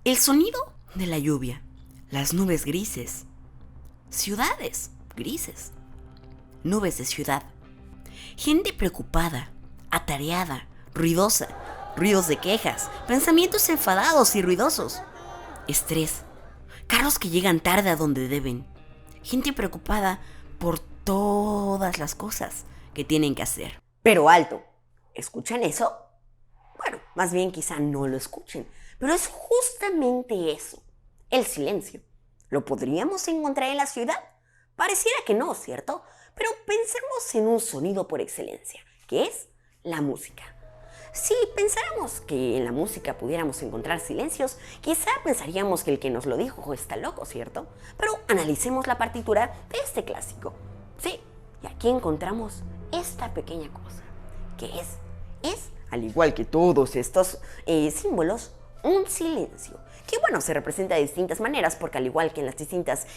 El sonido de la lluvia, las nubes grises, ciudades grises, nubes de ciudad, gente preocupada, atareada, ruidosa, ruidos de quejas, pensamientos enfadados y ruidosos, estrés, carros que llegan tarde a donde deben, gente preocupada por todas las cosas que tienen que hacer. Pero alto, ¿escuchan eso? Bueno, más bien quizá no lo escuchen, pero es justamente eso, el silencio. ¿Lo podríamos encontrar en la ciudad? Pareciera que no, ¿cierto? Pero pensemos en un sonido por excelencia, que es la música. Si pensáramos que en la música pudiéramos encontrar silencios, quizá pensaríamos que el que nos lo dijo está loco, ¿cierto? Pero analicemos la partitura de este clásico. Sí, y aquí encontramos esta pequeña cosa, que es, al igual que todos estos símbolos, un silencio. Que bueno, se representa de distintas maneras, porque al igual que en las distintas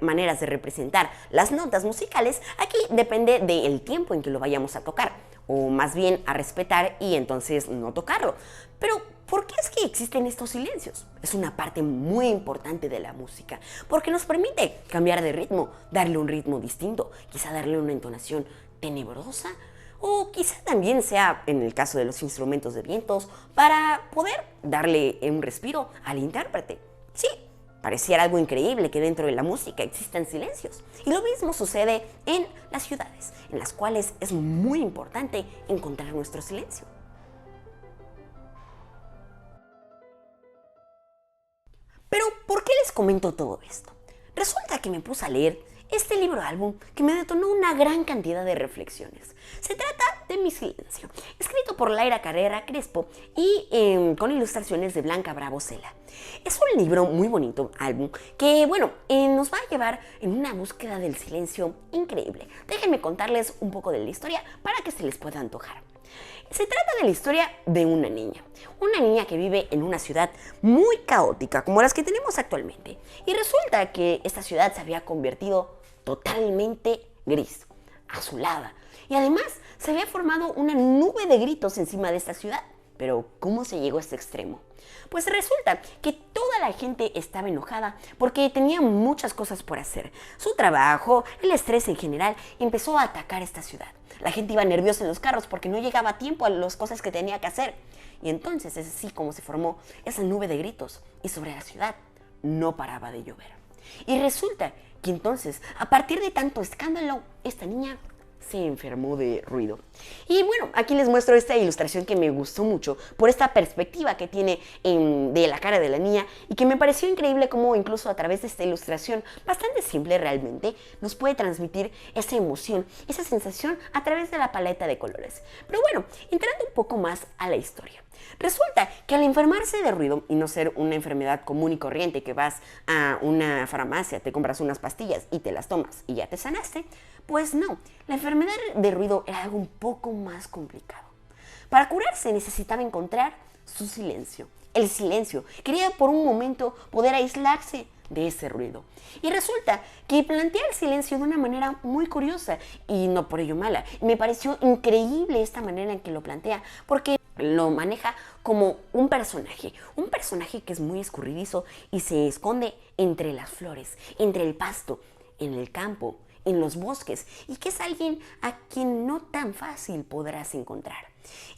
maneras de representar las notas musicales, aquí depende del tiempo en que lo vayamos a tocar, o más bien a respetar y entonces no tocarlo. Pero, ¿por qué es que existen estos silencios? Es una parte muy importante de la música, porque nos permite cambiar de ritmo, darle un ritmo distinto, quizá darle una entonación tenebrosa, o quizá también sea, en el caso de los instrumentos de vientos, para poder darle un respiro al intérprete. Sí, pareciera algo increíble que dentro de la música existan silencios. Y lo mismo sucede en las ciudades, en las cuales es muy importante encontrar nuestro silencio. Pero, ¿por qué les comento todo esto? Resulta que me puse a leer este libro álbum que me detonó una gran cantidad de reflexiones. Se trata de Mi Silencio, escrito por Laira Carrera Crespo y con ilustraciones de Blanca Bravo Cela. Es un libro muy bonito, álbum, que bueno, nos va a llevar en una búsqueda del silencio increíble. Déjenme contarles un poco de la historia para que se les pueda antojar. Se trata de la historia de una niña que vive en una ciudad muy caótica como las que tenemos actualmente. Y resulta que esta ciudad se había convertido totalmente gris, azulada. Y además se había formado una nube de gritos encima de esta ciudad. Pero, ¿cómo se llegó a este extremo? Pues resulta que toda la gente estaba enojada porque tenía muchas cosas por hacer. Su trabajo, el estrés en general, empezó a atacar esta ciudad. La gente iba nerviosa en los carros porque no llegaba a tiempo a las cosas que tenía que hacer. Y entonces es así como se formó esa nube de gritos. Y sobre la ciudad no paraba de llover. Y resulta que entonces, a partir de tanto escándalo, esta niña se enfermó de ruido. Y bueno, aquí les muestro esta ilustración que me gustó mucho por esta perspectiva que tiene de la cara de la niña y que me pareció increíble cómo incluso a través de esta ilustración, bastante simple realmente, nos puede transmitir esa emoción, esa sensación a través de la paleta de colores. Pero bueno, entrando un poco más a la historia. Resulta que al enfermarse de ruido y no ser una enfermedad común y corriente que vas a una farmacia, te compras unas pastillas y te las tomas y ya te sanaste, pues no, la enfermedad de ruido era algo un poco más complicado. Para curarse necesitaba encontrar su silencio. El silencio. Quería por un momento poder aislarse de ese ruido. Y resulta que plantea el silencio de una manera muy curiosa y no por ello mala. Me pareció increíble esta manera en que lo plantea, porque lo maneja como un personaje que es muy escurridizo y se esconde entre las flores, entre el pasto, en el campo, en los bosques, y que es alguien a quien no tan fácil podrás encontrar.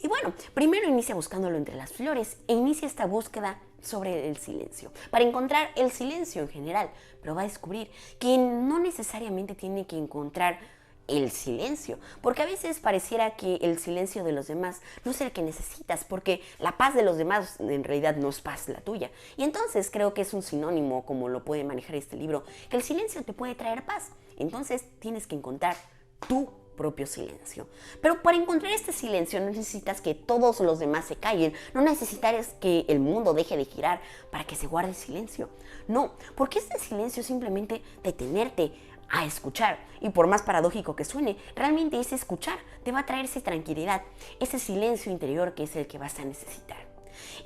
Y bueno, primero inicia buscándolo entre las flores e inicia esta búsqueda sobre el silencio, para encontrar el silencio en general, pero va a descubrir que no necesariamente tiene que encontrar el silencio, porque a veces pareciera que el silencio de los demás no es el que necesitas, porque la paz de los demás en realidad no es paz la tuya. Y entonces creo que es un sinónimo, como lo puede manejar este libro, que el silencio te puede traer paz. Entonces tienes que encontrar tu propio silencio. Pero para encontrar este silencio no necesitas que todos los demás se callen, no necesitas que el mundo deje de girar para que se guarde silencio. No, porque este silencio es simplemente detenerte a escuchar. Y por más paradójico que suene, realmente ese escuchar te va a traer esa tranquilidad, ese silencio interior que es el que vas a necesitar.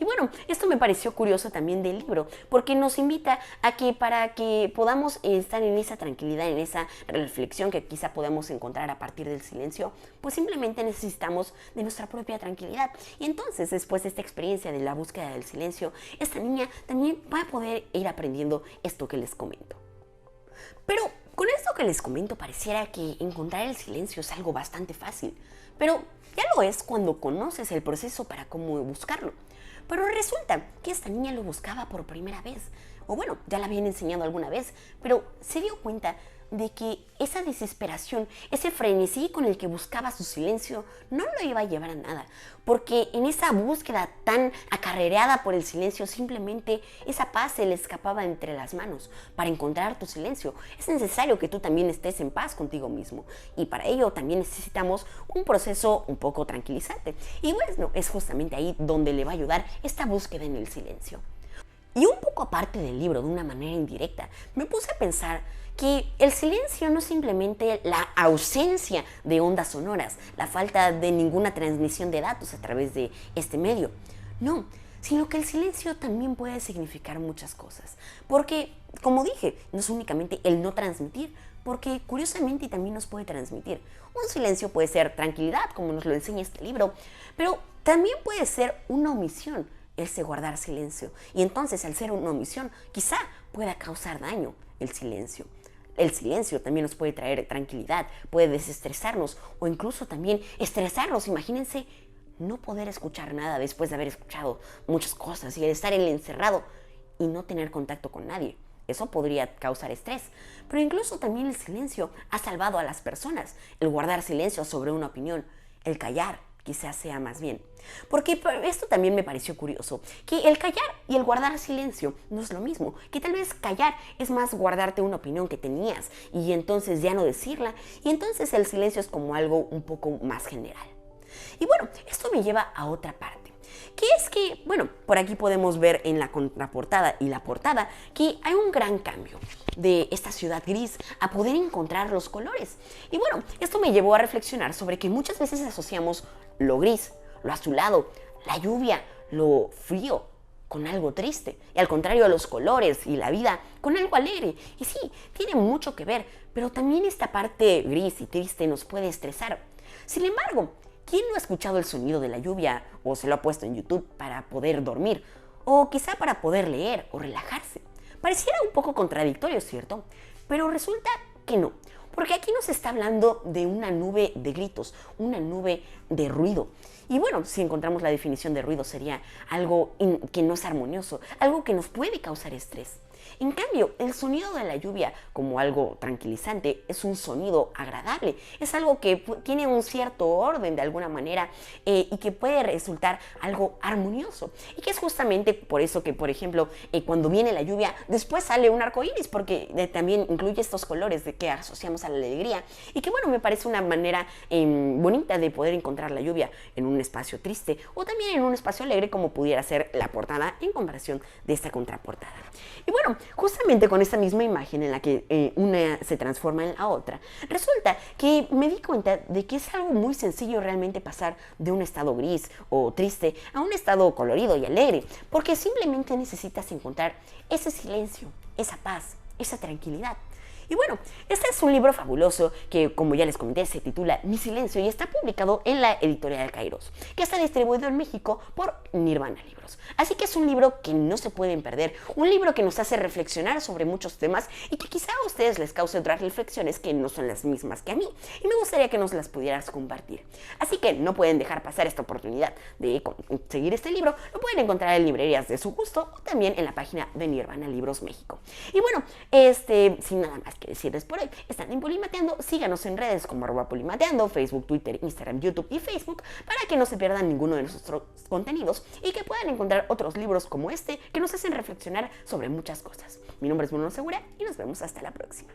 Y bueno, esto me pareció curioso también del libro, porque nos invita a que para que podamos estar en esa tranquilidad, en esa reflexión que quizá podamos encontrar a partir del silencio, pues simplemente necesitamos de nuestra propia tranquilidad. Y entonces, después de esta experiencia de la búsqueda del silencio, esta niña también va a poder ir aprendiendo esto que les comento. Pero con esto que les comento pareciera que encontrar el silencio es algo bastante fácil, pero ya lo es cuando conoces el proceso para cómo buscarlo. Pero resulta que esta niña lo buscaba por primera vez, o bueno, ya la habían enseñado alguna vez, pero se dio cuenta de que esa desesperación, ese frenesí con el que buscaba su silencio, no lo iba a llevar a nada, porque en esa búsqueda tan acarreada por el silencio, simplemente esa paz se le escapaba entre las manos. Para encontrar tu silencio, es necesario que tú también estés en paz contigo mismo, y para ello también necesitamos un proceso un poco tranquilizante, y bueno, es justamente ahí donde le va a ayudar esta búsqueda en el silencio. Y un poco aparte del libro, de una manera indirecta, me puse a pensar que el silencio no es simplemente la ausencia de ondas sonoras, la falta de ninguna transmisión de datos a través de este medio. No, sino que el silencio también puede significar muchas cosas. Porque, como dije, no es únicamente el no transmitir, porque curiosamente también nos puede transmitir. Un silencio puede ser tranquilidad, como nos lo enseña este libro, pero también puede ser una omisión, ese guardar silencio. Y entonces, al ser una omisión, quizá pueda causar daño el silencio. El silencio también nos puede traer tranquilidad, puede desestresarnos o incluso también estresarnos. Imagínense no poder escuchar nada después de haber escuchado muchas cosas y estar encerrado y no tener contacto con nadie. Eso podría causar estrés. Pero incluso también el silencio ha salvado a las personas. El guardar silencio sobre una opinión, el callar, quizás sea más bien. Porque esto también me pareció curioso, que el callar y el guardar silencio no es lo mismo, que tal vez callar es más guardarte una opinión que tenías y entonces ya no decirla, y entonces el silencio es como algo un poco más general. Y bueno, esto me lleva a otra parte, que es que, bueno, por aquí podemos ver en la contraportada y la portada que hay un gran cambio de esta ciudad gris a poder encontrar los colores. Y bueno, esto me llevó a reflexionar sobre que muchas veces asociamos lo gris, lo azulado, la lluvia, lo frío con algo triste, y al contrario los colores y la vida con algo alegre. Y sí, tiene mucho que ver, pero también esta parte gris y triste nos puede estresar. Sin embargo, ¿quién no ha escuchado el sonido de la lluvia o se lo ha puesto en YouTube para poder dormir? O quizá para poder leer o relajarse. Pareciera un poco contradictorio, ¿cierto? Pero resulta que no. Porque aquí nos está hablando de una nube de gritos, una nube de ruido. Y bueno, si encontramos la definición de ruido sería algo que no es armonioso, algo que nos puede causar estrés. En cambio, el sonido de la lluvia, como algo tranquilizante, es un sonido agradable, es algo que tiene un cierto orden de alguna manera y que puede resultar algo armonioso. Y que es justamente por eso que, por ejemplo, cuando viene la lluvia, después sale un arco iris, porque también incluye estos colores de que asociamos a la alegría. Y que bueno, me parece una manera bonita de poder encontrar la lluvia en un espacio triste o también en un espacio alegre, como pudiera ser la portada en comparación de esta contraportada. Y bueno, justamente con esta misma imagen en la que una se transforma en la otra, resulta que me di cuenta de que es algo muy sencillo realmente pasar de un estado gris o triste a un estado colorido y alegre, porque simplemente necesitas encontrar ese silencio, esa paz, esa tranquilidad. Y bueno, este es un libro fabuloso que, como ya les comenté, se titula Mi Silencio y está publicado en la editorial Kairos, que está distribuido en México por Nirvana Libros. Así que es un libro que no se pueden perder, un libro que nos hace reflexionar sobre muchos temas y que quizá a ustedes les cause otras reflexiones que no son las mismas que a mí, y me gustaría que nos las pudieras compartir. Así que no pueden dejar pasar esta oportunidad de conseguir este libro. Lo pueden encontrar en librerías de su gusto o también en la página de Nirvana Libros México. Y bueno, sin nada más que decirles por hoy, están en Polimateando. Síganos en redes como @polimateando, Facebook, Twitter, Instagram, YouTube y Facebook, para que no se pierdan ninguno de nuestros contenidos y que puedan encontrar otros libros como este que nos hacen reflexionar sobre muchas cosas. Mi nombre es Bruno Segura y nos vemos hasta la próxima.